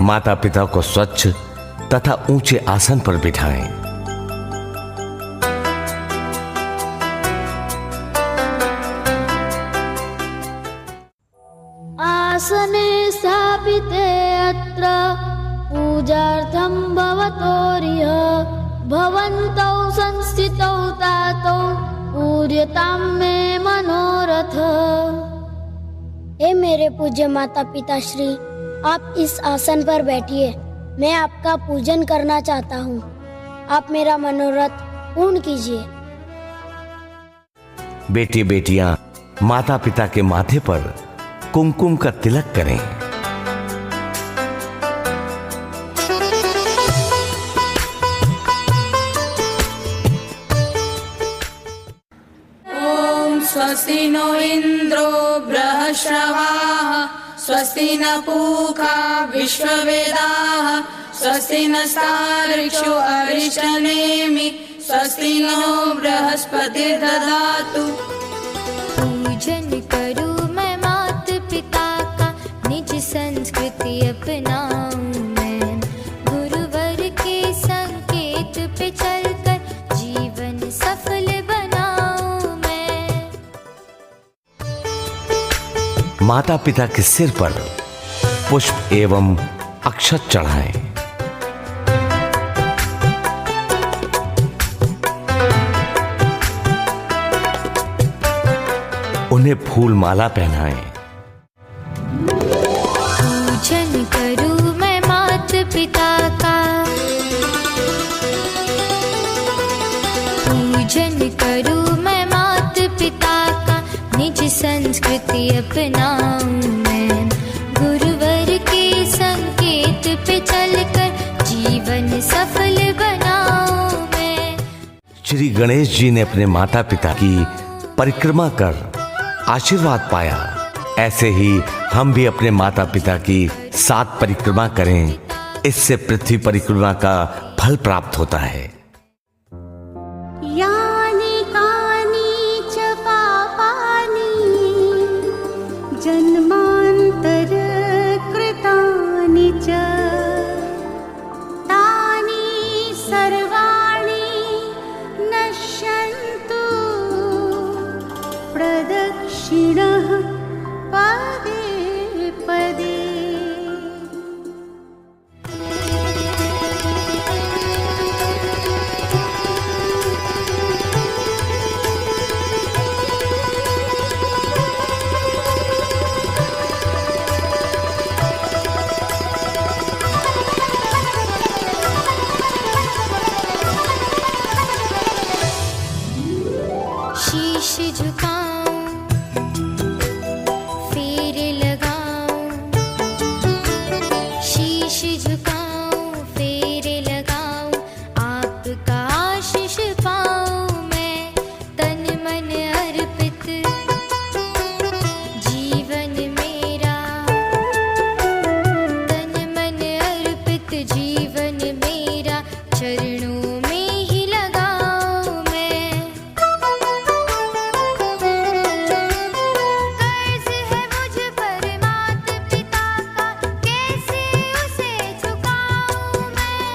माता पिता को स्वच्छ तथा ऊंचे आसन पर बिठाएं। आसने स्थापिते अत्र पूजार्थं भवतोर्य भवन्तौ संस्थितौ तातौ पूर्यतां मे मनोरथ। हे मेरे पूज्य माता पिता श्री, आप इस आसन पर बैठिए। मैं आपका पूजन करना चाहता हूँ। आप मेरा मनोरथ पूर्ण कीजिए। बेटी बेटियां माता पिता के माथे पर कुमकुम का तिलक करें। ओम स्वस्ति नो इंद्रो बृहस्रवाः स्वस्ति न पूषा विश्ववेदाः स्वस्ति नस्तार्क्ष्यो अरिष्टनेमि स्वस्ति नो बृहस्पतिर्दधातु। पूजन करूं मैं माता पिता का, निज संस्कृति अपनाऊं मैं, गुरुवर के संकेत पे चलकर जीवन सफल बनाऊं मैं। माता पिता के सिर पर पुष्प एवं अक्षत चढ़ाएं। उन्हें फूल माला पहनाएं। पूजन करूं मैं माता पिता का, पूजन करूं मैं माता पिता का, निज संस्कृति अपनाऊं मैं, गुरुवर के संकेत पे चलकर जीवन सफल बनाऊं मैं। श्री गणेश जी ने अपने माता पिता की परिक्रमा कर आशीर्वाद पाया। ऐसे ही हम भी अपने माता पिता की 7 परिक्रमा करें। इससे पृथ्वी परिक्रमा का फल प्राप्त होता है। यानि कानि च पापानि जन्मांतर कृतानि च तानि सर्वाणि नश्यन्तु प्रदक्षिणः पदे पदे। शीश झुकाऊं, फेर लगाऊं, शीश झुकाऊं, फेर लगाऊं, आपका आशीष पाऊं मैं, तन मन अर्पित जीवन मेरा, तन मन अर्पित जीवन मेरा, चरणों में ही लगाऊं मैं। कर्ज है मुझ पर माता पिता का, कैसे उसे चुकाऊं मैं,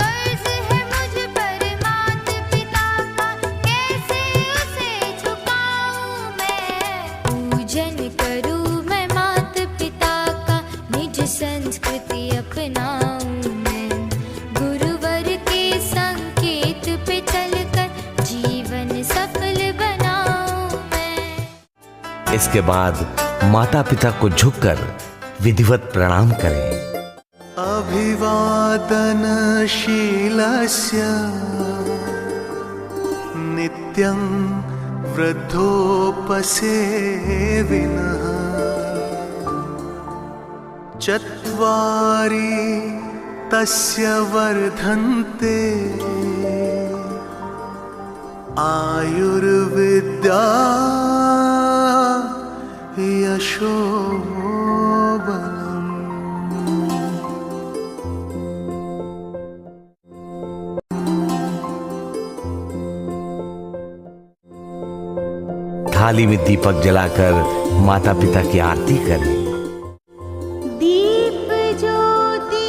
कर्ज है मुझ पर माता पिता का, कैसे उसे चुकाऊं मैं। पूजन करूं मैं माता पिता का, निज संस्कृति अपनाऊं मैं, गुरुवर के संकेत पे चलकर जीवन सफल बनाऊं मैं। इसके बाद माता पिता को झुककर विधिवत प्रणाम करें। अभिवादनशीलस्य नित्यं वृद्धोपसेविनः चत्वारि तस्य वर्धन्ते आयुर्विद्या यशोबलम्। थाली में दीपक जलाकर माता पिता की आरती करें। दीप ज्योति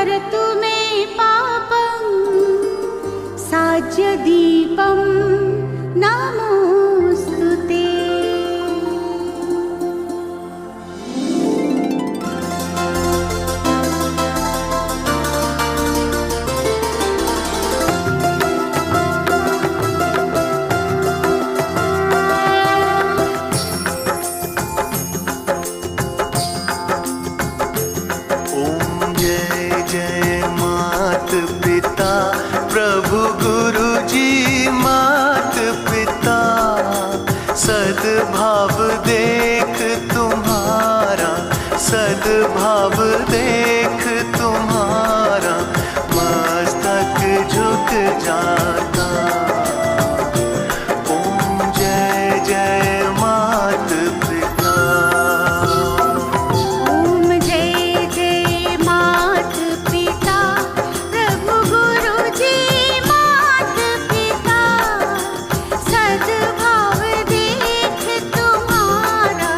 करतु मे पापं साज्यदीपं नमोऽस्तु ते। प्रभु गुरु जी मात पिता, सद्भाव देख तुम्हारा, सद्भाव देख तुम्हारा, मस्तक झुक जाता। ओम जय जय मात पिता। ओम जय जय मात पिता, प्रभु गुरु जी मात पिता, सद्भाव देख तुम्हारा,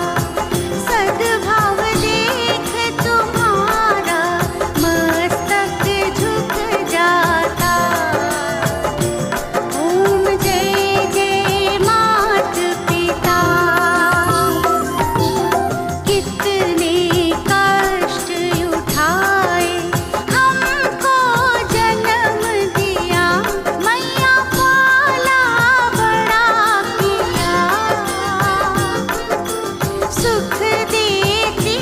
सद्भाव देख तुम्हारा, मस्तक झुक जाता। ओम जय जय मात पिता। कितने कष्ट उठाए हमको जन्म दिया, मैया पाला बड़ा किया। सुख देती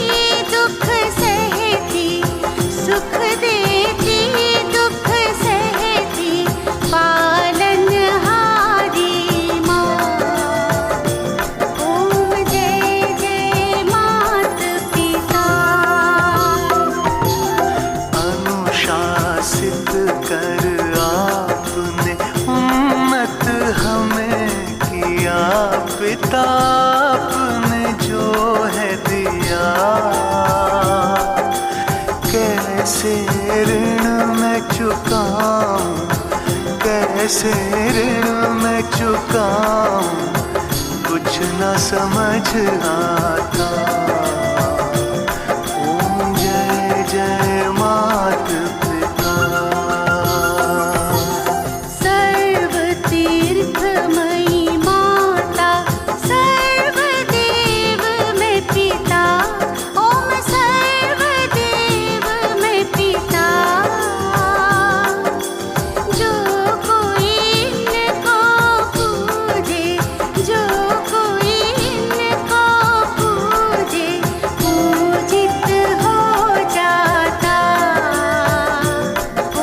दुख सहती, सुख देती दुख सहती, पालनहारी माँ। ओम जय जय मात पिता। अनुशासित कर आपने उन्नत हमें किया, पिता आपने जो है दिया। कैसे ऋण मैं चुकाऊं, कैसे ऋण मैं चुकाऊं, कुछ न समझ आता। ओम जय जय मात पिता। सर्व तीर्थमयी माता, सर्वदेव में पिता। ओम सर्वदेव में पिता। जो कोई इनको पूजे, जो कोई इनको पूजे, पूजित हो जाता।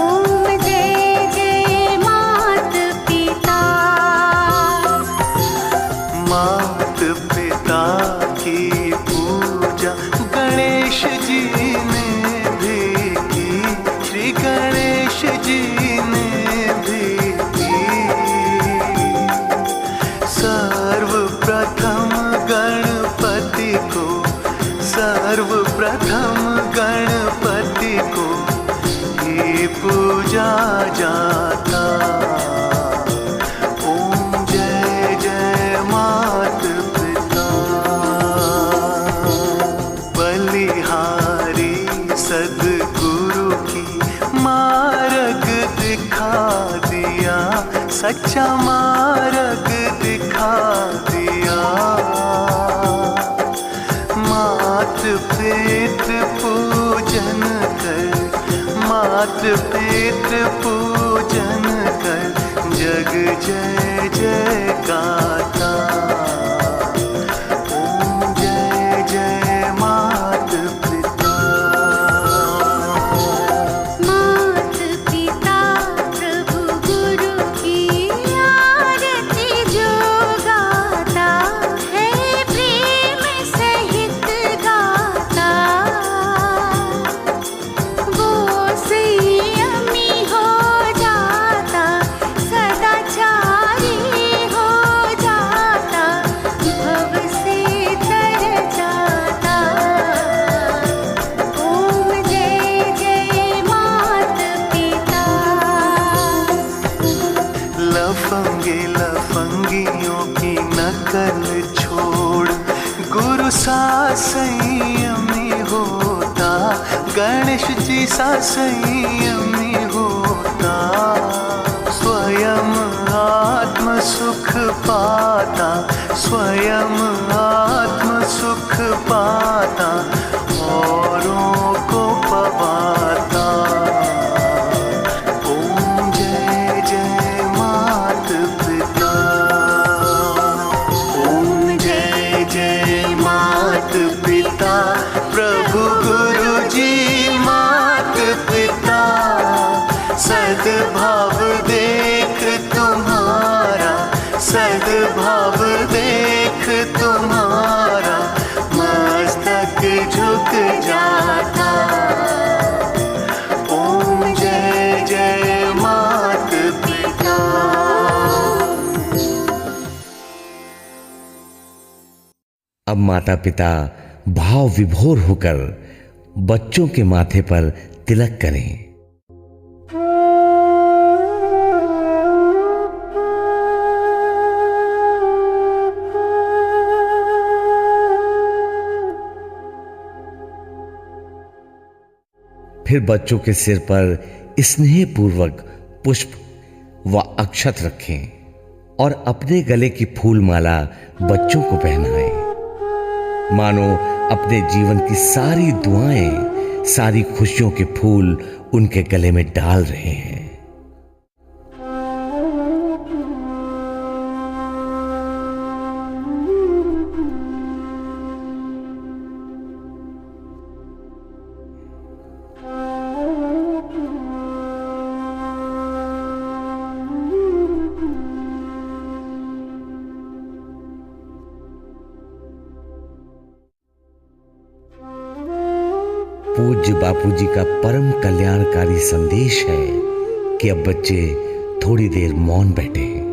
ओम जय जय मात पिता। मात पिता की पूजा गणेश जी ने भी की, श्री गणेश जी ने भी की। सर्वप्रथम गणपति को, सर्वप्रथम गणपति को ही पूजा जाता। ओम जय जय मात पिता। बलिहारी सद्गुरु की मार्ग दिखा दिया, सच्चा मार्ग दिखा दिया। मात पितृ पूजन कर, मात पितृ पूजन कर, जग जय जय गाता। ओम जय जय मात पिता। मात पिता प्रभु गुरु की आरती जो गाता है, प्रेम सहित गाता। वो संयमी हो जाता, सदाचारी हो जाता, भव से तर जाता। ओम जय जय मात पिता। लफंगे लफंगियों की नकल छोड़, गुरु सा संयमी होता, गणेश जी सा संयमी होता, स्वयं आत्म सुख पाता, स्वयं आत्म सुख पाता, औरों को पवाता। ओम जय जय मात पिता, ओम जय जय मात पिता, प्रभु गुरु जी मात पिता, सद्भाव देख तुम्हारा, सद्भाव देख तुम्हारा, मस्तक झुक जाता। ओम जय जय मात पिता। अब माता पिता भाव विभोर होकर बच्चों के माथे पर तिलक करें। फिर बच्चों के सिर पर स्नेह पूर्वक पुष्प व अक्षत रखें और अपने गले की फूल माला बच्चों को पहनाएं। मानो अपने जीवन की सारी दुआएं, सारी खुशियों के फूल उनके गले में डाल रहे हैं। पूज्य बापूजी का परम कल्याणकारी संदेश है कि अब बच्चे थोड़ी देर मौन बैठे हैं।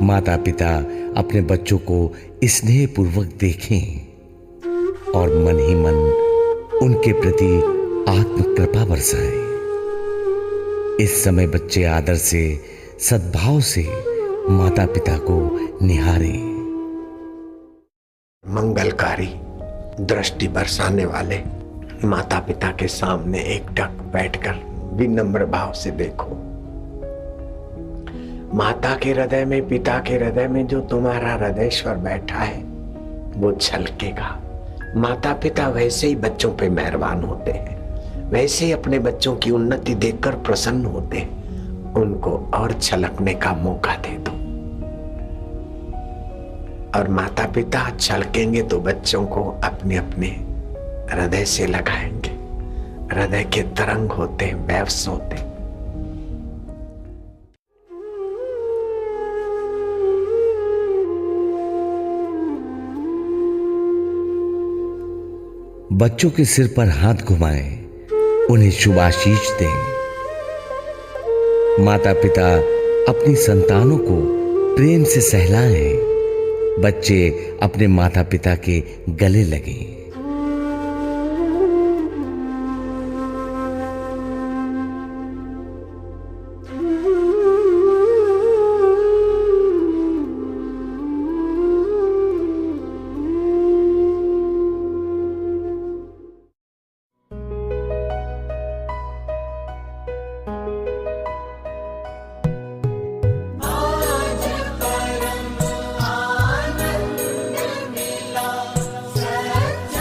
माता पिता अपने बच्चों को स्नेह पूर्वक देखें और मन ही मन उनके प्रति आत्म कृपा बरसाएं। इस समय बच्चे आदर से, सद्भाव से माता पिता को निहारें। मंगलकारी दृष्टि बरसाने वाले माता पिता के सामने एकटक बैठकर विनम्र भाव से देखो। माता के हृदय में, पिता के हृदय में जो तुम्हारा हृदयेश्वर बैठा है वो छलकेगा। माता पिता वैसे ही बच्चों पे मेहरबान होते हैं, वैसे ही अपने बच्चों की उन्नति देखकर प्रसन्न होते हैं। उनको और छलकने का मौका दे दो। और माता पिता छलकेंगे तो बच्चों को अपने अपने हृदय से लगाएंगे। हृदय के तरंग होते हैं, वेव्स होते हैं। बच्चों के सिर पर हाथ घुमाएं, उन्हें शुभाशीष दें। माता पिता अपनी संतानों को प्रेम से सहलाएं। बच्चे अपने माता पिता के गले लगें। आज परम आनंद मिला, सच्चा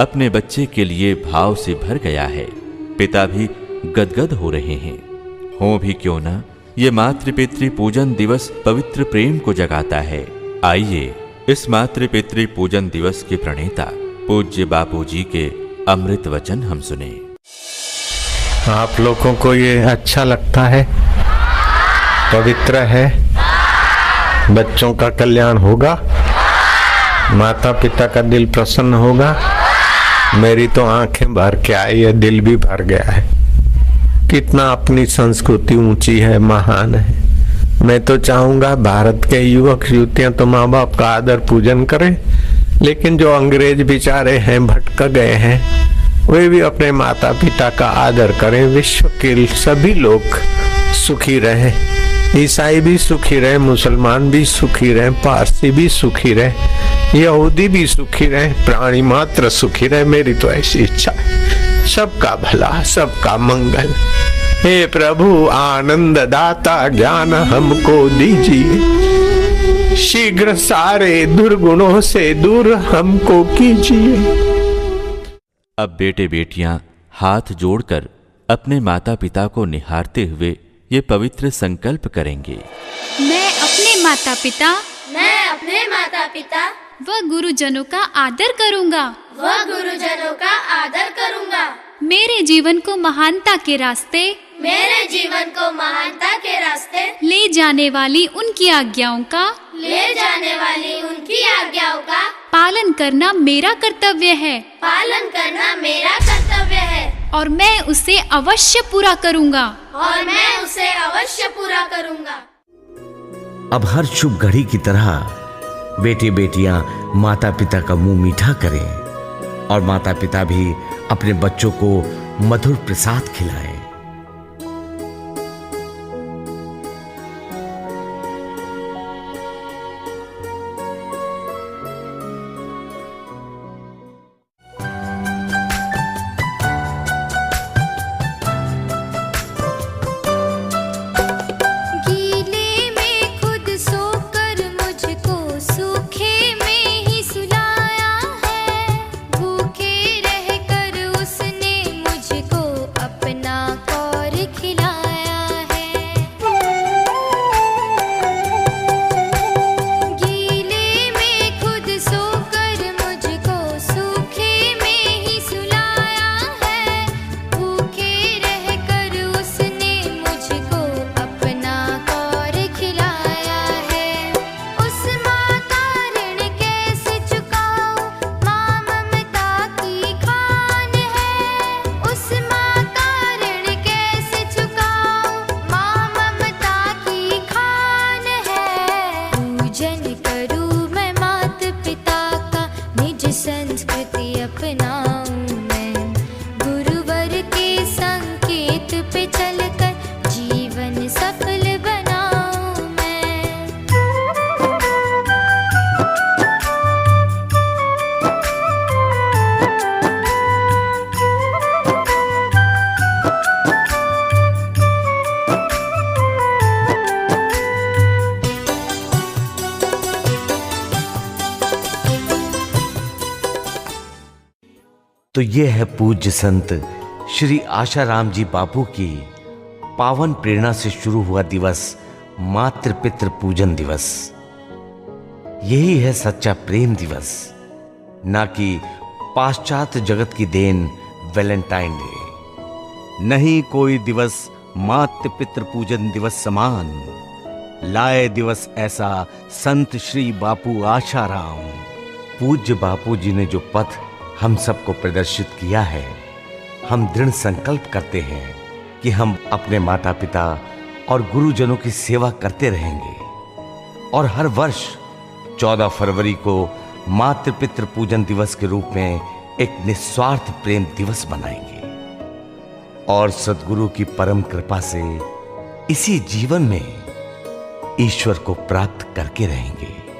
अपने बच्चे के लिए भाव से भर गया है। पिता भी गदगद हो रहे हैं। हो भी क्यों ना, ये मातृ-पितृ पूजन दिवस पवित्र प्रेम को जगाता है। आइए इस मातृ-पितृ पूजन दिवस के प्रणेता पूज्य बापू जी के अमृत वचन हम सुने। आप लोगों को ये अच्छा लगता है, पवित्र है, बच्चों का कल्याण होगा, माता पिता का दिल प्रसन्न होगा। मेरी तो आंखें भर के आई है, दिल भी भर गया है। कितना अपनी संस्कृति ऊंची है, महान है। मैं तो चाहूंगा भारत के युवक युवतियां तो माँ बाप का आदर पूजन करें, लेकिन जो अंग्रेज बेचारे हैं, भटक गए हैं, वे भी अपने माता पिता का आदर करें। विश्व के सभी लोग सुखी रहे, ईसाई भी सुखी रहे, मुसलमान भी सुखी रहे, पारसी भी सुखी रहे, यहूदी भी सुखी रहे, प्राणी मात्र सुखी रहे। मेरी तो ऐसी इच्छा है। सबका भला, सबका मंगल। हे प्रभु आनंद दाता ज्ञान हमको दीजिए, शीघ्र सारे दुर्गुणों से दूर हमको कीजिए। अब बेटे बेटियां हाथ जोड़कर अपने माता पिता को निहारते हुए ये पवित्र संकल्प करेंगे। मैं अपने माता पिता व गुरुजनों का आदर करूंगा। मेरे जीवन को महानता के रास्ते ले जाने वाली उनकी आज्ञाओं का पालन करना मेरा कर्तव्य है और मैं उसे अवश्य पूरा करूंगा। अब हर शुभ घड़ी की तरह बेटे बेटियां माता पिता का मुंह मीठा करें और माता पिता भी अपने बच्चों को मधुर प्रसाद खिलाएं। तो ये है पूज्य संत श्री आशाराम जी बापू की पावन प्रेरणा से शुरू हुआ दिवस मातृ पितृ पूजन दिवस। यही है सच्चा प्रेम दिवस, ना कि पाश्चात्य जगत की देन वैलेंटाइन डे। नहीं कोई दिवस मातृ पितृ पूजन दिवस समान, लाए दिवस ऐसा संत श्री बापू आशाराम। पूज्य बापू जी ने जो पथ हम सबको प्रदर्शित किया है, हम दृढ़ संकल्प करते हैं कि हम अपने माता पिता और गुरुजनों की सेवा करते रहेंगे और हर वर्ष 14 फरवरी को मातृ पितृ पूजन दिवस के रूप में एक निस्वार्थ प्रेम दिवस मनाएंगे और सद्गुरु की परम कृपा से इसी जीवन में ईश्वर को प्राप्त करके रहेंगे।